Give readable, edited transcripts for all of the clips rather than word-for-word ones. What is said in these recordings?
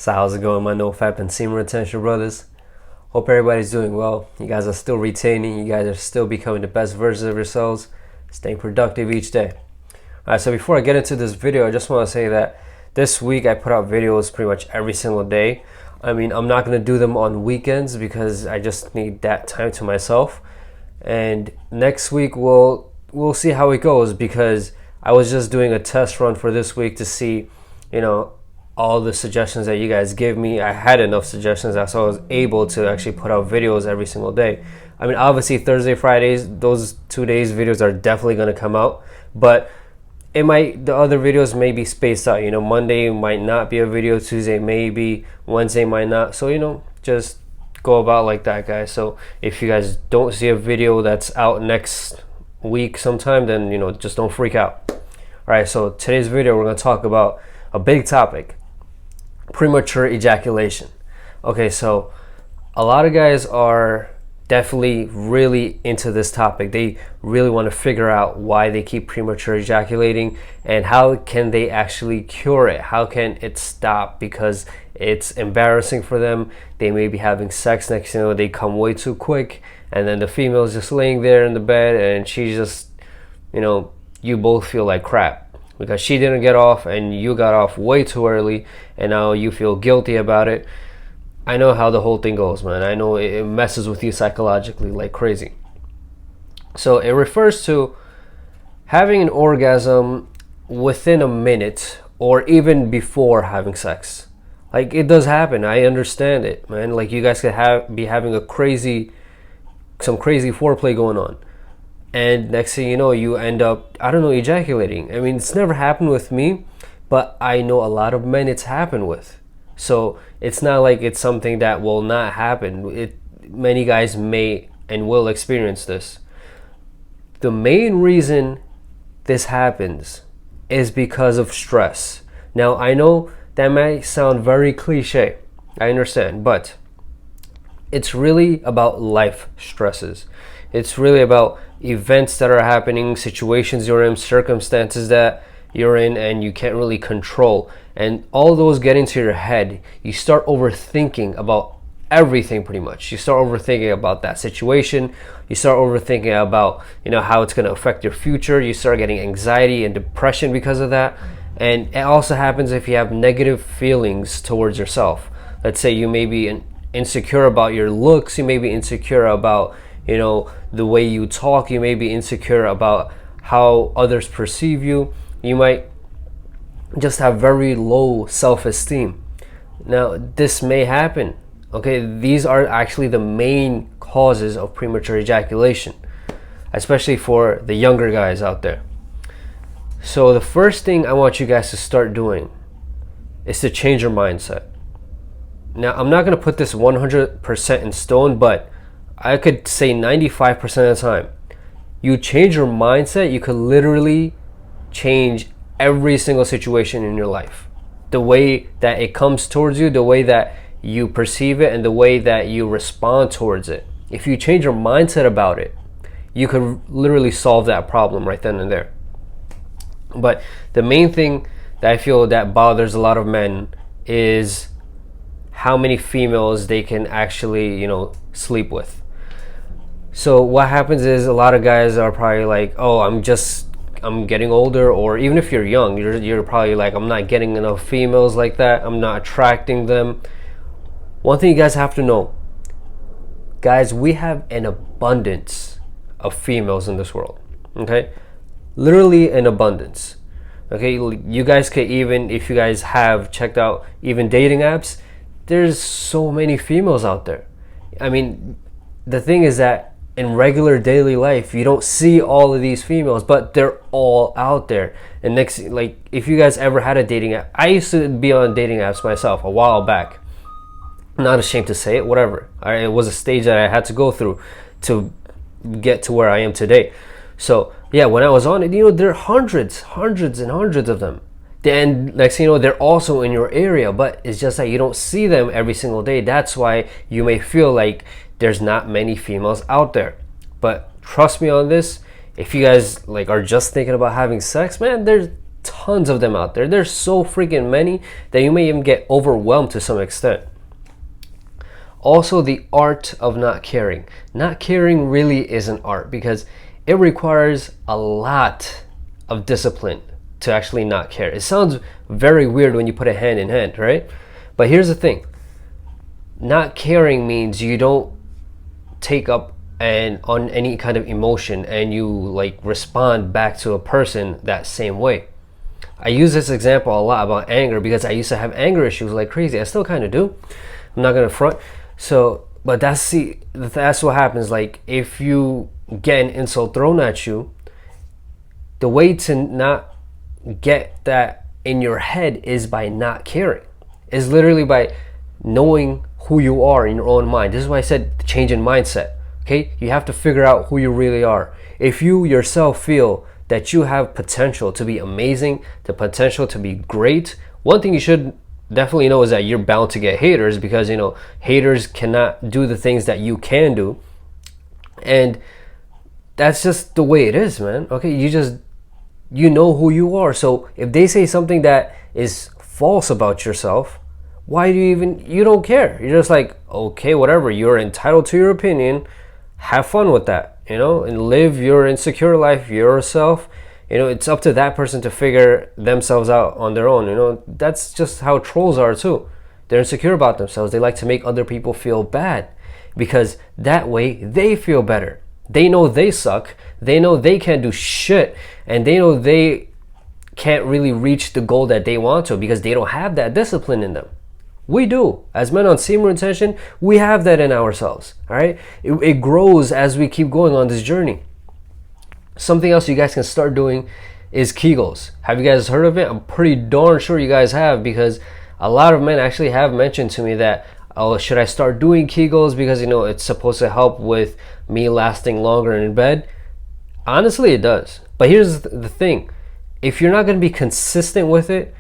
So how's it going, my no-fap and semen retention brothers? Hope everybody's doing well. You guys are still retaining. You guys are still becoming the best versions of yourselves, staying productive each day. Alright, so before I get into this video, I just want to say that this week I put out videos pretty much every single day. I mean, I'm not going to do them on weekends because I just need that time to myself. And next week we'll see how it goes, because I was just doing a test run for this week to see, all the suggestions that you guys give me. I had enough suggestions, so I was able to actually put out videos every single day. I mean, obviously Thursday, Fridays, those 2 days videos are definitely going to come out, but the other videos may be spaced out. Monday might not be a video, Tuesday maybe, Wednesday might not. So just go about like that, guys. So if you guys don't see a video that's out next week sometime, then just don't freak out. All right, so today's video we're going to talk about a big topic: premature ejaculation. Okay, so a lot of guys are definitely really into this topic. They really want to figure out why they keep premature ejaculating and how can they actually cure it. How can it stop? Because it's embarrassing for them. They may be having sex, next thing you know they come way too quick, and then the female is just laying there in the bed and she's just, you both feel like crap because she didn't get off and you got off way too early, and now you feel guilty about it. I know how the whole thing goes, man. I know it messes with you psychologically like crazy. So it refers to having an orgasm within a minute or even before having sex. Like, it does happen. I understand it, man. Like, you guys could be having some crazy foreplay going on, and next thing you know, you end up, ejaculating. I mean, it's never happened with me, but I know a lot of men it's happened with. So it's not like it's something that will not happen. Many guys may and will experience this. The main reason this happens is because of stress. Now, I know that might sound very cliche, I understand, but it's really about life stresses. It's really about events that are happening, situations you're in, circumstances that you're in and you can't really control. And all those get into your head. You start overthinking about everything pretty much. You start overthinking about that situation. You start overthinking about, how it's going to affect your future. You start getting anxiety and depression because of that. And it also happens if you have negative feelings towards yourself. Let's say you may be insecure about your looks. You may be insecure about, the way you talk. You may be insecure about how others perceive you. You might just have very low self-esteem. Now, this may happen. Okay, these are actually the main causes of premature ejaculation, especially for the younger guys out there. So the first thing I want you guys to start doing is to change your mindset. Now, I'm not going to put this 100% in stone, but I could say 95% of the time, you change your mindset, you could literally change every single situation in your life. The way that it comes towards you, the way that you perceive it, and the way that you respond towards it. If you change your mindset about it, you could literally solve that problem right then and there. But the main thing that I feel that bothers a lot of men is how many females they can actually, sleep with. So what happens is a lot of guys are probably like, oh, I'm getting older, or even if you're young, you're probably like, I'm not getting enough females like that. I'm not attracting them. One thing you guys have to know, guys, we have an abundance of females in this world. Okay, literally an abundance. Okay, you guys can, even if you guys have checked out even dating apps, there's so many females out there. I mean, the thing is that in regular daily life, you don't see all of these females, but they're all out there. And next, like, if you guys ever had a dating app, I used to be on dating apps myself a while back. I'm not ashamed to say it, whatever. It was a stage that I had to go through to get to where I am today. So yeah, when I was on it, there are hundreds and hundreds of them. Then next thing you know, they're also in your area, but it's just that you don't see them every single day. That's why you may feel like there's not many females out there. But trust me on this, if you guys are just thinking about having sex, man, tons of them out there. There's so freaking many that you may even get overwhelmed to some extent. Also, the art of not caring. Not caring really is an art because it requires a lot of discipline to actually not care. It sounds very weird when you put it hand in hand, right? But here's the thing. Not caring means you don't take up on any kind of emotion and you like respond back to a person that same way. I use this example a lot about anger because I used to have anger issues like crazy. I still kind of do. I'm not gonna front. So, but that's what happens. Like if you get an insult thrown at you, the way to not get that in your head is by not caring. Is literally by knowing who you are in your own mind. This is why I said change in mindset. Okay, you have to figure out who you really are. If you yourself feel that you have potential to be amazing, the potential to be great, one thing you should definitely know is that you're bound to get haters because, you know, haters cannot do the things that you can do. And that's just the way it is, man. Okay, you know who you are. So if they say something that is false about yourself, why do you don't care. You're just like, okay, whatever, you're entitled to your opinion. Have fun with that, you know, and live your insecure life yourself. You know, it's up to that person to figure themselves out on their own. You know, that's just how trolls are too. They're insecure about themselves. They like to make other people feel bad because that way they feel better. They know they suck. They know they can't do shit. And they know they can't really reach the goal that they want to because they don't have that discipline in them. We do. As men on semen retention, we have that in ourselves. All right. It grows as we keep going on this journey. Something else you guys can start doing is Kegels. Have you guys heard of it? I'm pretty darn sure you guys have because a lot of men actually have mentioned to me that, oh, should I start doing Kegels because, you know, it's supposed to help with me lasting longer in bed. Honestly, it does. But here's the thing. If you're not going to be consistent with it,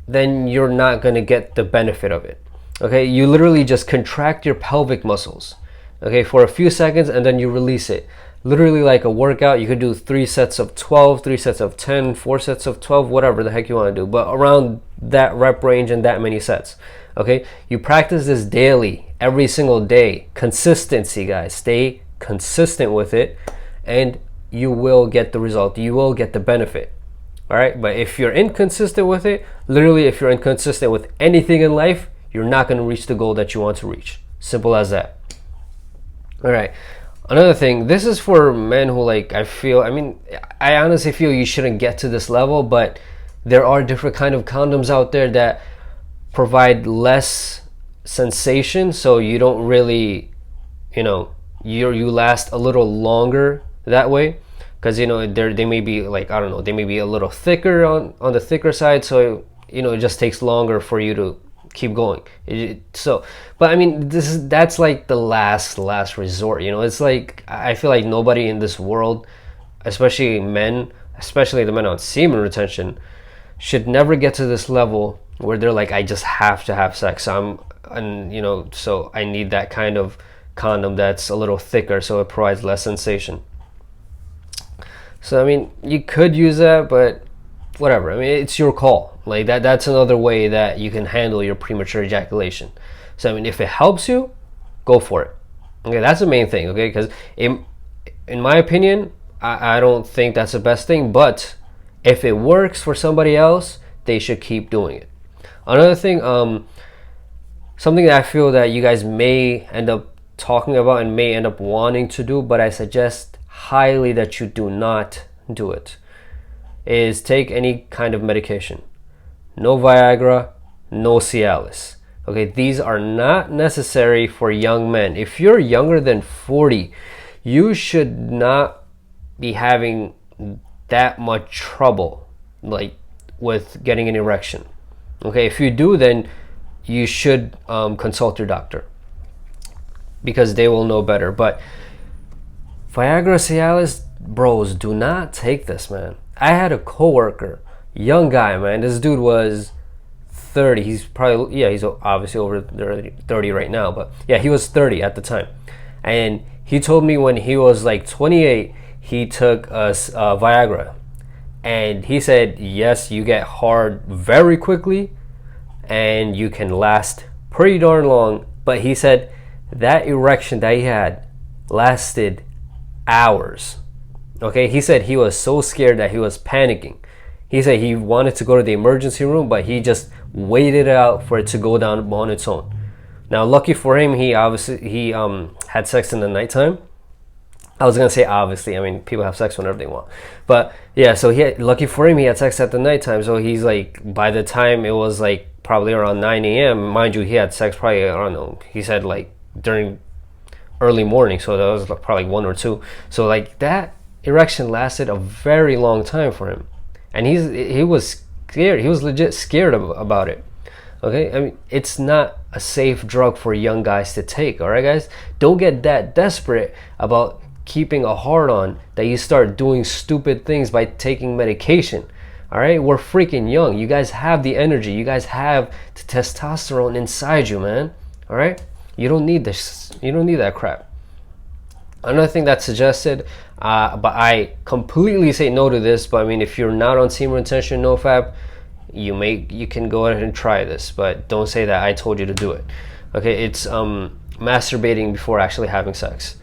then you're not going to get the benefit of it. Okay, you literally just contract your pelvic muscles, okay, for a few seconds and then you release it. Literally like a workout, you could do 3 sets of 12, 3 sets of 10, 4 sets of 12, whatever the heck you want to do, but around that rep range and that many sets. Okay, you practice this daily, every single day. Consistency, guys. Stay consistent with it and you will get the result. You will get the benefit. All right, but if you're inconsistent with it, literally if you're inconsistent with anything in life, you're not going to reach the goal that you want to reach. Simple as that. All right, another thing, this is for men who I honestly feel you shouldn't get to this level, but there are different kind of condoms out there that provide less sensation, so you don't really, you last a little longer that way. Because, they may be like, I don't know, they may be a little thicker on the thicker side. So, it just takes longer for you to keep going. But I mean, that's like the last resort. It's like, I feel like nobody in this world, especially men, especially the men on semen retention, should never get to this level where they're like, I just have to have sex. So I need that kind of condom that's a little thicker so it provides less sensation. So, I mean, you could use that, but whatever. I mean, it's your call. Like that's another way that you can handle your premature ejaculation. So, I mean, if it helps you, go for it. Okay, that's the main thing, okay? Because in my opinion, I don't think that's the best thing, but if it works for somebody else, they should keep doing it. Another thing, something that I feel that you guys may end up talking about and may end up wanting to do, but I suggest highly that you do not do it, is take any kind of medication. No Viagra, no Cialis. Okay, these are not necessary for young men. If you're younger than 40, you should not be having that much trouble like with getting an erection. Okay, if you do, then you should consult your doctor because they will know better. But Viagra, Cialis, bros, do not take this, man. I had a coworker, young guy, man. This dude was 30. He's obviously over 30 right now, but yeah, he was 30 at the time. And he told me when he was like 28, he took a Viagra. And he said, yes, you get hard very quickly and you can last pretty darn long. But he said that erection that he had lasted hours. Okay, he said he was so scared that he was panicking. He said he wanted to go to the emergency room, but he just waited it out for it to go down on its own. Now, lucky for him, he had sex in the nighttime. I was gonna say obviously. I mean, people have sex whenever they want, but yeah. So lucky for him, he had sex at the nighttime. So he's like, by the time it was like probably around 9 a.m. Mind you, he had sex probably, I don't know. He said like during early morning, so that was probably 1 or 2. So like that erection lasted a very long time for him, and he was scared. He was legit scared about it. Okay, I mean, it's not a safe drug for young guys to take. All right, guys, don't get that desperate about keeping a hard on that you start doing stupid things by taking medication. All right, we're freaking young. You guys have the energy. You guys have the testosterone inside you, man. All right, you don't need this. You don't need that crap. Another thing that's suggested, but I completely say no to this. But I mean, if you're not on semen retention, nofap, you can go ahead and try this, but don't say that I told you to do it. Okay, it's masturbating before actually having sex.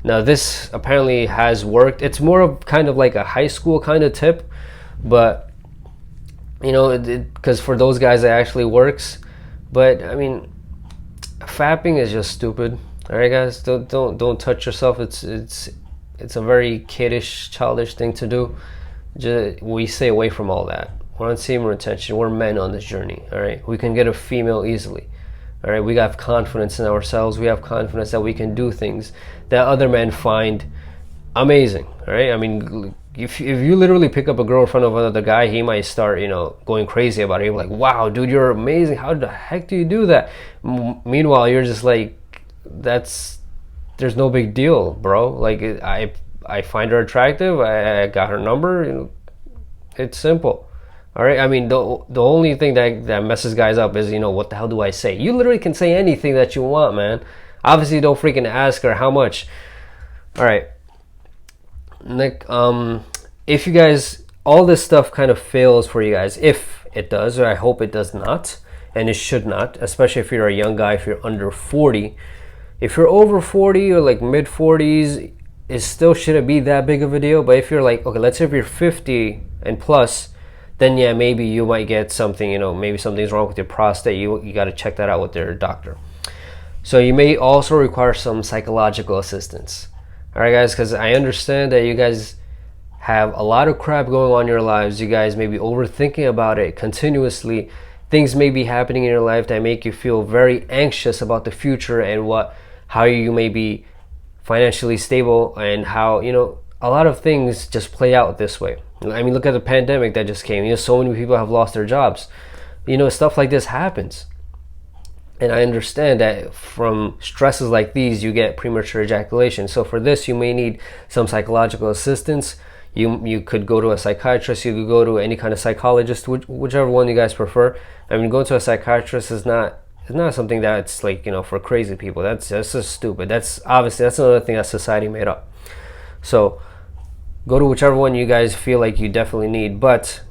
Now this apparently has worked. It's more of kind of like a high school kind of tip, but you know, because for those guys it actually works. But I mean, fapping is just stupid. All right, guys, don't touch yourself. It's a very kiddish, childish thing to do. We stay away from all that. We're on semen retention. We're men on this journey. All right, we can get a female easily. All right, we have confidence in ourselves. We have confidence that we can do things that other men find amazing. All right, I mean, if you literally pick up a girl in front of another guy, he might start, you know, going crazy about it. You're like, wow, dude, you're amazing. How the heck do you do that? Meanwhile, you're just like, there's no big deal, bro. Like, I find her attractive. I got her number. You know, it's simple. All right, I mean, the only thing that messes guys up is, you know, what the hell do I say? You literally can say anything that you want, man. Obviously, don't freaking ask her how much. All right, Nick, if you guys, all this stuff kind of fails for you guys, if it does, or I hope it does not, and it should not, especially if you're a young guy, if you're under 40. If you're over 40 or like mid 40s, it still shouldn't be that big of a deal. But if you're like, okay, let's say if you're 50 and plus, then yeah, maybe you might get something, you know, maybe something's wrong with your prostate. You got to check that out with your doctor. So you may also require some psychological assistance. All right, guys, because I understand that you guys have a lot of crap going on in your lives. You guys may be overthinking about it continuously. Things may be happening in your life that make you feel very anxious about the future and how you may be financially stable, and how, you know, a lot of things just play out this way. I mean, look at the pandemic that just came. You know, so many people have lost their jobs. You know, stuff like this happens. And I understand that from stresses like these, you get premature ejaculation. So for this, you may need some psychological assistance. You could go to a psychiatrist. You could go to any kind of psychologist, whichever one you guys prefer. I mean, going to a psychiatrist is not something that's like, you know, for crazy people. That's just stupid. That's another thing that society made up. So go to whichever one you guys feel like you definitely need. But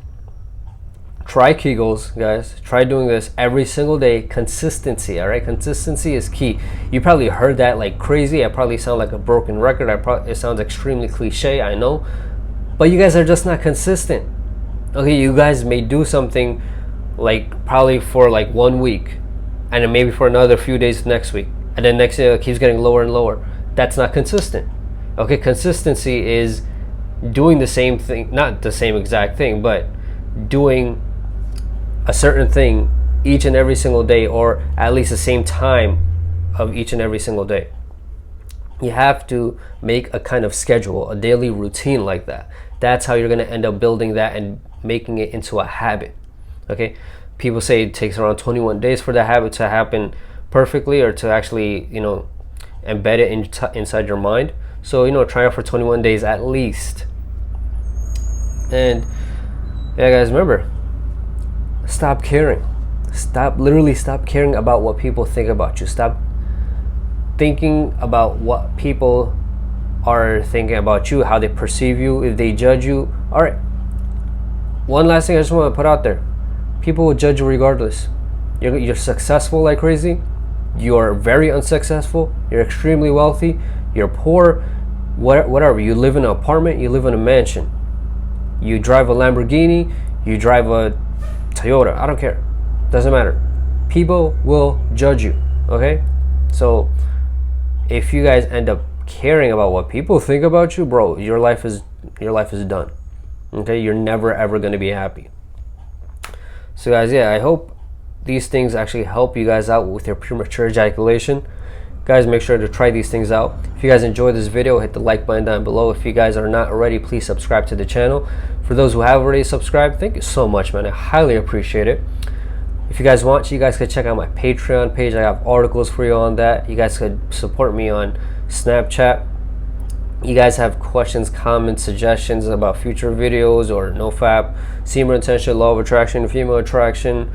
try Kegels, guys. Try doing this every single day. Consistency, all right? Consistency is key. You probably heard that like crazy. I probably sound like a broken record. It sounds extremely cliche, I know. But you guys are just not consistent. Okay, you guys may do something like probably for like 1 week, and then maybe for another few days next week, and then next day it keeps getting lower and lower. That's not consistent. Okay, consistency is doing the same thing, not the same exact thing, but doing a certain thing each and every single day, or at least the same time of each and every single day. You have to make a kind of schedule, a daily routine like that. That's how you're going to end up building that and making it into a habit. Okay, people say it takes around 21 days for the habit to happen perfectly, or to actually, you know, embed it inside your mind. So, you know, try it for 21 days at least. And yeah, guys, remember, stop caring. Literally stop caring about what people think about you. Stop thinking about what people are thinking about you, how they perceive you, if they judge you. All right, one last thing I just want to put out there: people will judge you regardless. You're successful like crazy, you're very unsuccessful, you're extremely wealthy, you're poor, whatever. You live in an apartment, you live in a mansion, you drive a Lamborghini, you drive a Toyota, I don't care, doesn't matter. People will judge you, okay? So if you guys end up caring about what people think about you, bro, your life is done. Okay, you're never ever going to be happy. So guys, yeah, I hope these things actually help you guys out with your premature ejaculation. Guys, make sure to try these things out. If you guys enjoyed this video, hit the like button down below. If you guys are not already, please subscribe to the channel. For those who have already subscribed, thank you so much, man. I highly appreciate it. If you guys want, you guys could check out my Patreon page. I have articles for you on that. You guys could support me on Snapchat. You guys have questions, comments, suggestions about future videos or nofap, semen retention, law of attraction, female attraction,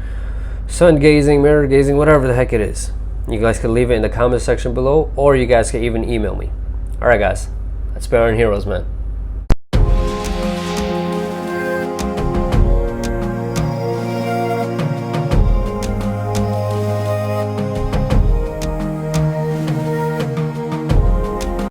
sun gazing, mirror gazing, whatever the heck it is. You guys can leave it in the comment section below, or you guys can even email me. Alright guys, that's Iron Heroes, man.